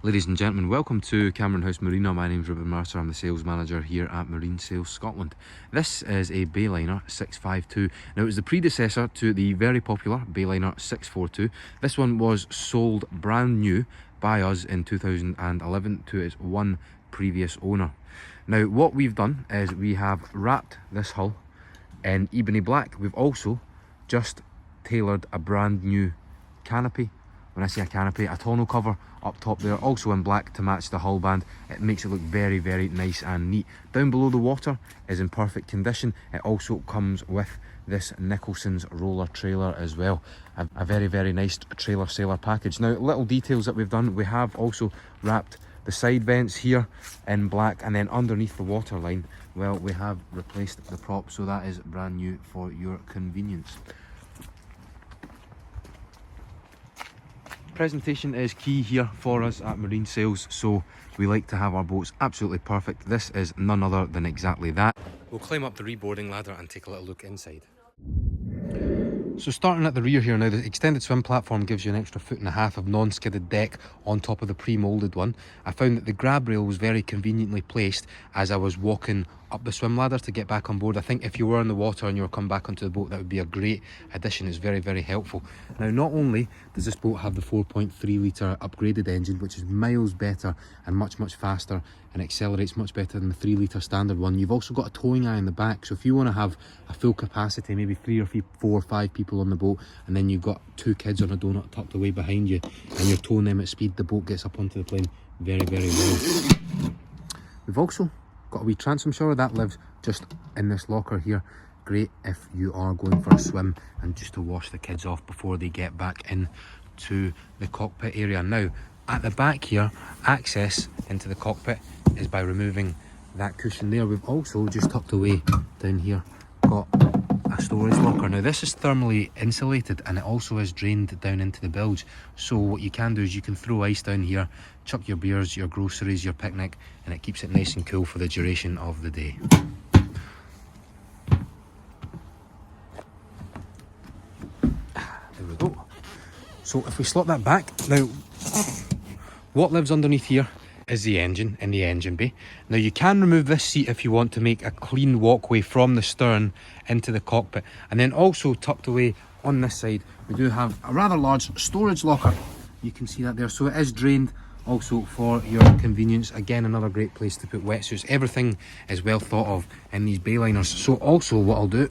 Ladies and gentlemen, welcome to Cameron House Marina. My name's Ruben Mercer. I'm the sales manager here at Marine Sales Scotland. This is a Bayliner 652. Now, it was the predecessor to the very popular Bayliner 642. This one was sold brand new by us in 2011 to its one previous owner. Now, what we've done is we have wrapped this hull in ebony black. We've also just tailored a brand new canopy. When I say a canopy, a tonneau cover up top there, also in black to match the hull band. It makes it look very, very nice and neat. Down below the water is in perfect condition. It also comes with this Nicholson's roller trailer as well. A very, very nice trailer sailor package. Now, little details that we've done, we have also wrapped the side vents here in black, and then underneath the waterline, well, we have replaced the prop, so that is brand new for your convenience. Presentation is key here for us at Marine Sales, so we like to have our boats absolutely perfect. This is none other than exactly that. We'll climb up the reboarding ladder and take a little look inside. So starting at the rear here now, the extended swim platform gives you an extra 1.5 foot of non-skidded deck on top of the pre-moulded one. I found that the grab rail was very conveniently placed as I was walking up the swim ladder to get back on board. I think if you were in the water and you were coming back onto the boat, that would be a great addition. It's very, very helpful. Now, not only does this boat have the 4.3 litre upgraded engine, which is miles better and much faster and accelerates much better than the 3 litre standard one, you've also got a towing eye in the back. So if you want to have a full capacity, maybe 3 or 4 or 5 people on the boat, and then you've got 2 kids on a donut tucked away behind you and you're towing them at speed, the boat gets up onto the plane very, very well. We've also got a wee transom shower that lives just in this locker here. Great if you are going for a swim and just to wash the kids off before they get back into the cockpit area. Now, at the back here, access into the cockpit is by removing that cushion there. We've also just tucked away down here got a storage locker. Now, this is thermally insulated and it also is drained down into the bilge, so what you can do is you can throw ice down here, chuck your beers, your groceries, your picnic, and it keeps it nice and cool for the duration of the day. There we go. So if we slot that back, now what lives underneath here is the engine in the engine bay. Now, you can remove this seat if you want to make a clean walkway from the stern into the cockpit. And then also tucked away on this side, we do have a rather large storage locker. You can see that there. So it is drained also for your convenience. Again, another great place to put wetsuits. Everything is well thought of in these Bayliners. So also what I'll do,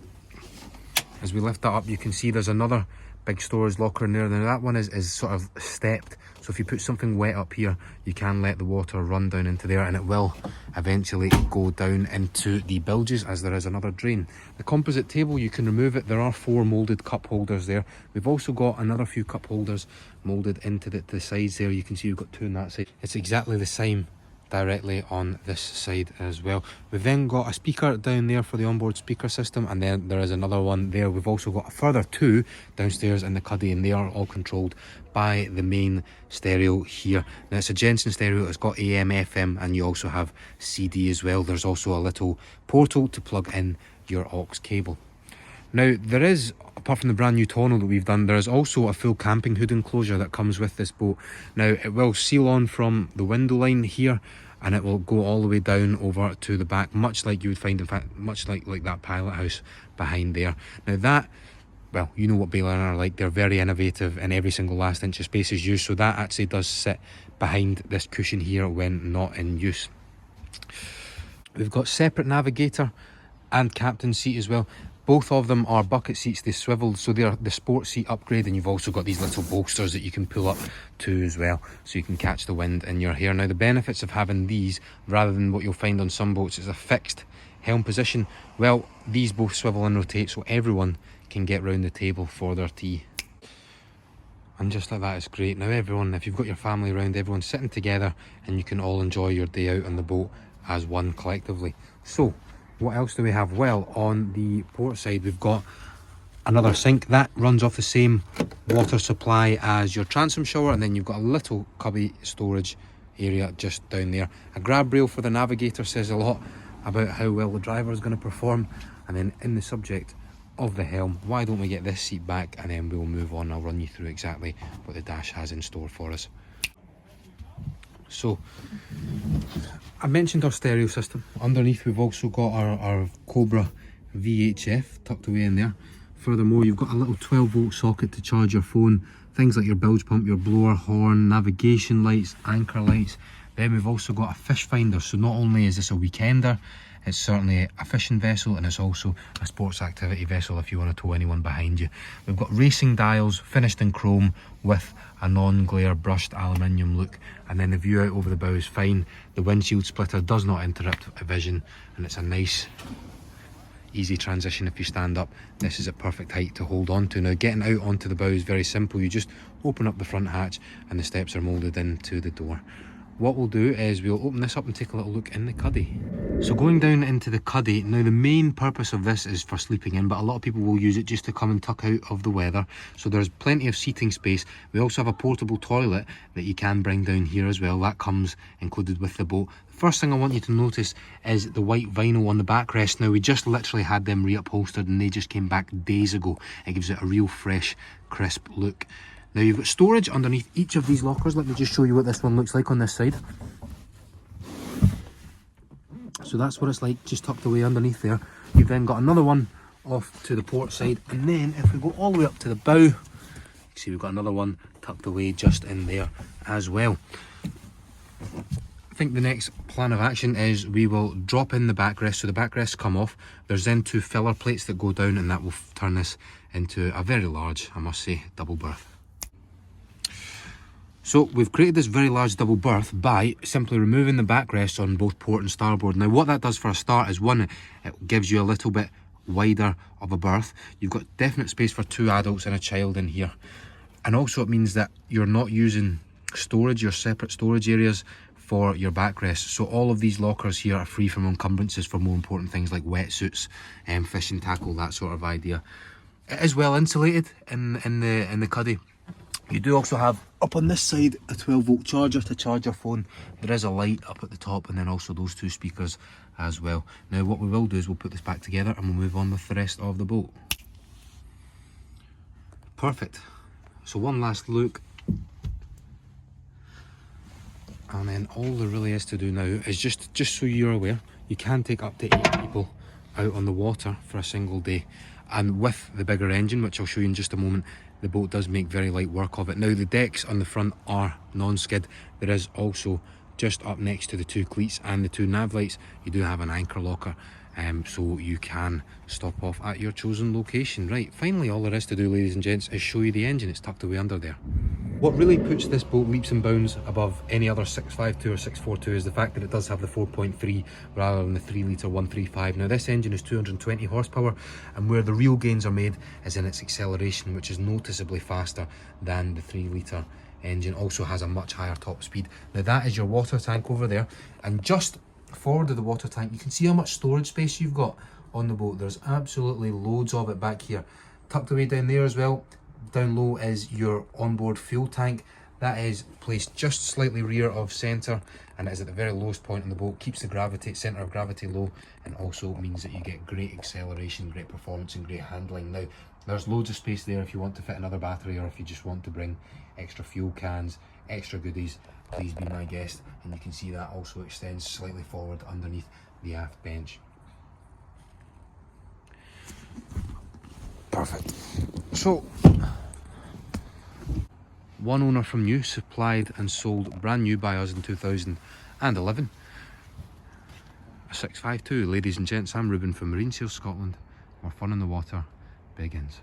as we lift that up, you can see there's another big storage locker in there. Now, that one is sort of stepped, so if you put something wet up here, you can let the water run down into there and it will eventually go down into the bilges, as there is another drain. The composite table, you can remove it. There are 4 moulded cup holders there. We've also got another few cup holders moulded into the sides there. You can see we've got 2 on that side. It's exactly the same directly on this side as well. We've then got a speaker down there for the onboard speaker system, and then there is another one there. We've also got a further 2 downstairs in the cuddy, and they are all controlled by the main stereo here. Now, it's a Jensen stereo. It's got AM, FM, and you also have CD as well. There's also a little portal to plug in your aux cable. Now, there is, apart from the brand new tonneau that we've done, there is also a full camping hood enclosure that comes with this boat. Now, it will seal on from the window line here, and it will go all the way down over to the back, much like you would find, in fact, much like that pilot house behind there. Now that, well, you know what Bayliner are like. They're very innovative, and every single last inch of space is used, so that actually does sit behind this cushion here when not in use. We've got separate navigator and captain seat as well. Both of them are bucket seats. They swiveled, so they're the sport seat upgrade, and you've also got these little bolsters that you can pull up to as well, so you can catch the wind in your hair. Now, the benefits of having these, rather than what you'll find on some boats, is a fixed helm position. Well, these both swivel and rotate, so everyone can get round the table for their tea. And just like that, it's great. Now, everyone, if you've got your family around, everyone's sitting together, and you can all enjoy your day out on the boat as one collectively. So, what else do we have? Well, on the port side, we've got another sink that runs off the same water supply as your transom shower, and then you've got a little cubby storage area just down there. A grab rail for the navigator says a lot about how well the driver is going to perform. And then in the subject of the helm, why don't we get this seat back and then we'll move on. I'll run you through exactly what the dash has in store for us. So I mentioned our stereo system. Underneath we've also got our Cobra VHF tucked away in there. Furthermore, you've got a little 12-volt socket to charge your phone, things like your bilge pump, your blower, horn, navigation lights, anchor lights. Then we've also got a fish finder, so not only is this a weekender, it's certainly a fishing vessel, and it's also a sports activity vessel if you want to tow anyone behind you. We've got racing dials finished in chrome with a non-glare brushed aluminium look, and then the view out over the bow is fine. The windshield splitter does not interrupt vision, and it's a nice easy transition if you stand up. This is at perfect height to hold on to. Now getting out onto the bow is very simple. You just open up the front hatch and the steps are moulded into the door. What we'll do is we'll open this up and take a little look in the cuddy. So going down into the cuddy, now the main purpose of this is for sleeping in, but a lot of people will use it just to come and tuck out of the weather. So there's plenty of seating space. We also have a portable toilet that you can bring down here as well. That comes included with the boat. The first thing I want you to notice is the white vinyl on the backrest. Now we just literally had them reupholstered and they just came back days ago. It gives it a real fresh, crisp look. Now you've got storage underneath each of these lockers. Let me just show you what this one looks like on this side. So that's what it's like, just tucked away underneath there. You've then got another one off to the port side, and then if we go all the way up to the bow, you see we've got another one tucked away just in there as well. I think the next plan of action is we will drop in the backrest, so the backrests come off. There's then two filler plates that go down, and that will turn this into a very large, I must say, double berth. So we've created this very large double berth by simply removing the backrests on both port and starboard. Now what that does for a start is, one, it gives you a little bit wider of a berth. You've got definite space for two adults and a child in here. And also it means that you're not using storage, your separate storage areas for your backrests. So all of these lockers here are free from encumbrances for more important things like wetsuits, fishing tackle, that sort of idea. It is well insulated in the cuddy. You do also have up on this side a 12-volt charger to charge your phone. There is a light up at the top, and then also those two speakers as well. Now what we will do is we'll put this back together and we'll move on with the rest of the boat. Perfect. So one last look, and then all there really is to do now is just so you're aware, you can take up to 8 people out on the water for a single day. And with the bigger engine, which I'll show you in just a moment, the boat does make very light work of it. Now the decks on the front are non-skid. There is also, just up next to the two cleats and the two nav lights, you do have an anchor locker, so you can stop off at your chosen location. Right, finally all there is to do, ladies and gents, is show you the engine. It's tucked away under there. What really puts this boat leaps and bounds above any other 652 or 642 is the fact that it does have the 4.3 rather than the 3 litre 135. Now this engine is 220 horsepower, and where the real gains are made is in its acceleration, which is noticeably faster than the 3 litre engine. Also has a much higher top speed. Now that is your water tank over there, and just forward of the water tank you can see how much storage space you've got on the boat. There's absolutely loads of it back here. Tucked away down there as well, down low, is your onboard fuel tank. That is placed just slightly rear of centre, and it is at the very lowest point in the boat. Keeps the centre of gravity low, and also means that you get great acceleration, great performance and great handling. Now there's loads of space there if you want to fit another battery, or if you just want to bring extra fuel cans, extra goodies, please be my guest. And you can see that also extends slightly forward underneath the aft bench. Perfect. So one owner from new, supplied and sold brand new by us in 2011. A 652. Ladies and gents, I'm Ruben from Marine Sales Scotland, where fun in the water begins.